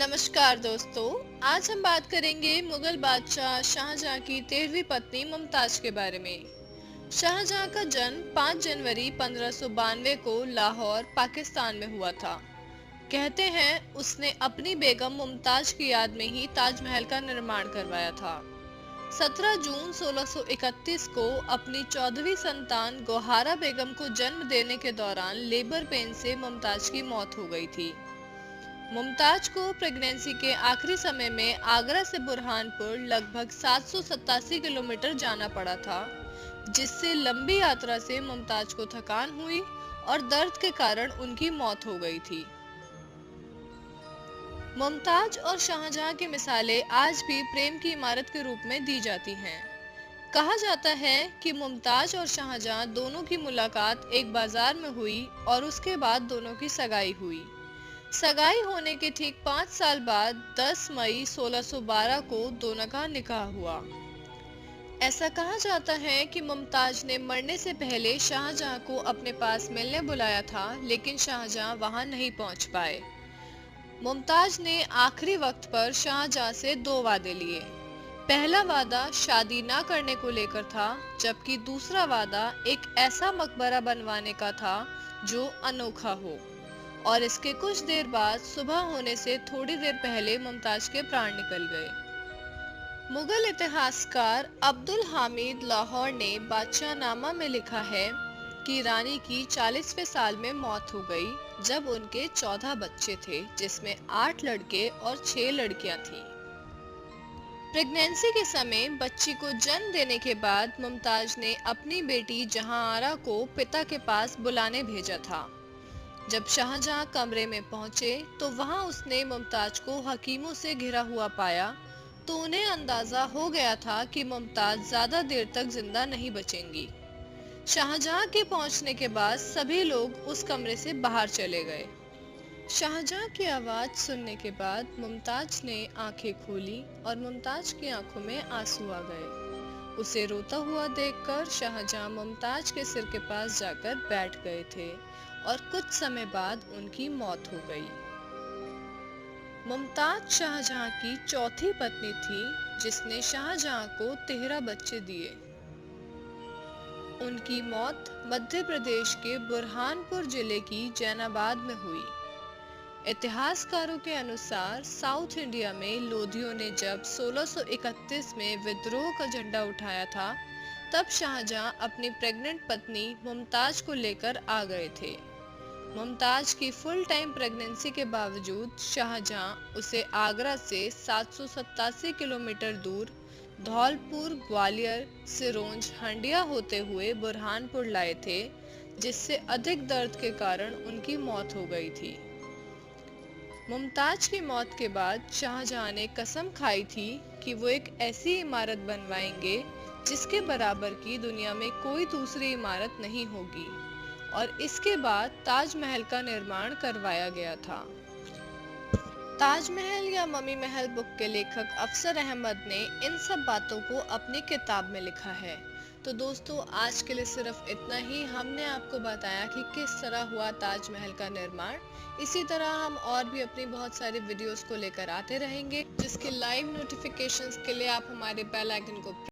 नमस्कार दोस्तों। आज हम बात करेंगे मुगल बादशाह शाहजहां की 13वीं पत्नी मुमताज के बारे में। शाहजहां का जन्म 5 जनवरी 1592 को लाहौर, पाकिस्तान में हुआ था। कहते हैं उसने अपनी बेगम मुमताज की याद में ही ताजमहल का निर्माण करवाया था। 17 जून 1631 को अपनी 14वीं संतान गोहारा बेगम को जन्म देने के दौरान लेबर पेन से मुमताज की मौत हो गई थी। मुमताज को प्रेगनेंसी के आखिरी समय में आगरा से बुरहानपुर लगभग 787 किलोमीटर जाना पड़ा था, जिससे लंबी यात्रा से मुमताज को थकान हुई और दर्द के कारण उनकी मौत हो गई थी। मुमताज और शाहजहां की मिसालें आज भी प्रेम की इमारत के रूप में दी जाती हैं। कहा जाता है कि मुमताज और शाहजहां दोनों की मुलाकात एक बाजार में हुई और उसके बाद दोनों की सगाई हुई। सगाई होने के ठीक 5 साल बाद 10 मई 1612 को दोनों का निकाह हुआ। ऐसा कहा जाता है कि मुमताज ने मरने से पहले शाहजहां को अपने पास मिलने बुलाया था, लेकिन शाहजहां वहां नहीं पहुंच पाए। मुमताज ने आखिरी वक्त पर शाहजहां से 2 वादे लिए। पहला वादा शादी ना करने को लेकर था, जबकि दूसरा वादा एक ऐसा मकबरा बनवाने का था जो अनोखा हो। और इसके कुछ देर बाद सुबह होने से थोड़ी देर पहले मुमताज के प्राण निकल गए। मुगल इतिहासकार अब्दुल हामिद लाहौर ने बादशाहनामा में लिखा है कि रानी की 40वें साल में मौत हो गई, जब उनके 14 बच्चे थे, जिसमें 8 लड़के और 6 लड़कियां थीं। प्रेगनेंसी के समय बच्ची को जन्म देने के बाद मुमताज ने अपनी बेटी जहांआरा को पिता के पास बुलाने भेजा था। जब शाहजहां कमरे में पहुंचे तो वहां उसने मुमताज को हकीमों से घिरा हुआ पाया, तो उन्हें अंदाजा हो गया था कि मुमताज ज्यादा देर तक जिंदा नहीं बचेंगी। शाहजहां के पहुंचने के बाद सभी लोग उस कमरे से बाहर चले गए। शाहजहां की आवाज सुनने के बाद मुमताज ने आंखें खोली और मुमताज की आंखों में आंसू आ गए। उसे रोता हुआ देखकर शाहजहां मुमताज के सिर के पास जाकर बैठ गए थे और कुछ समय बाद उनकी मौत हो गई। मुमताज शाहजहां की चौथी पत्नी थी, जिसने शाहजहां को 13 बच्चे दिए। उनकी मौत मध्य प्रदेश के बुरहानपुर जिले की जैनाबाद में हुई। इतिहासकारों के अनुसार साउथ इंडिया में लोधियों ने जब 1631 में विद्रोह का झंडा उठाया था, तब शाहजहां अपनी प्रेग्नेंट पत्नी मुमताज को लेकर आ गए थे। मुमताज की फुल टाइम प्रेगनेंसी के बावजूद शाहजहां उसे आगरा से 787 किलोमीटर दूर धौलपुर, ग्वालियर, सिरोंज, हंडिया होते हुए बुरहानपुर लाए थे, जिससे अधिक दर्द के कारण उनकी मौत हो गई थी। मुमताज की मौत के बाद शाहजहां ने कसम खाई थी कि वो एक ऐसी इमारत बनवाएंगे जिसके बराबर की दुनिया में कोई दूसरी इमारत नहीं होगी, और इसके बाद ताजमहल का निर्माण करवाया गया था। ताजमहल या ममी महल बुक के लेखक अफसर अहमद ने इन सब बातों को अपनी किताब में लिखा है। तो दोस्तों, आज के लिए सिर्फ इतना ही। हमने आपको बताया कि किस तरह हुआ ताजमहल का निर्माण। इसी तरह हम और भी अपनी बहुत सारी वीडियोस को लेकर आते रहेंगे, जिसके लाइव नोटिफिकेशंस के लिए आप हमारे बेल आइकन को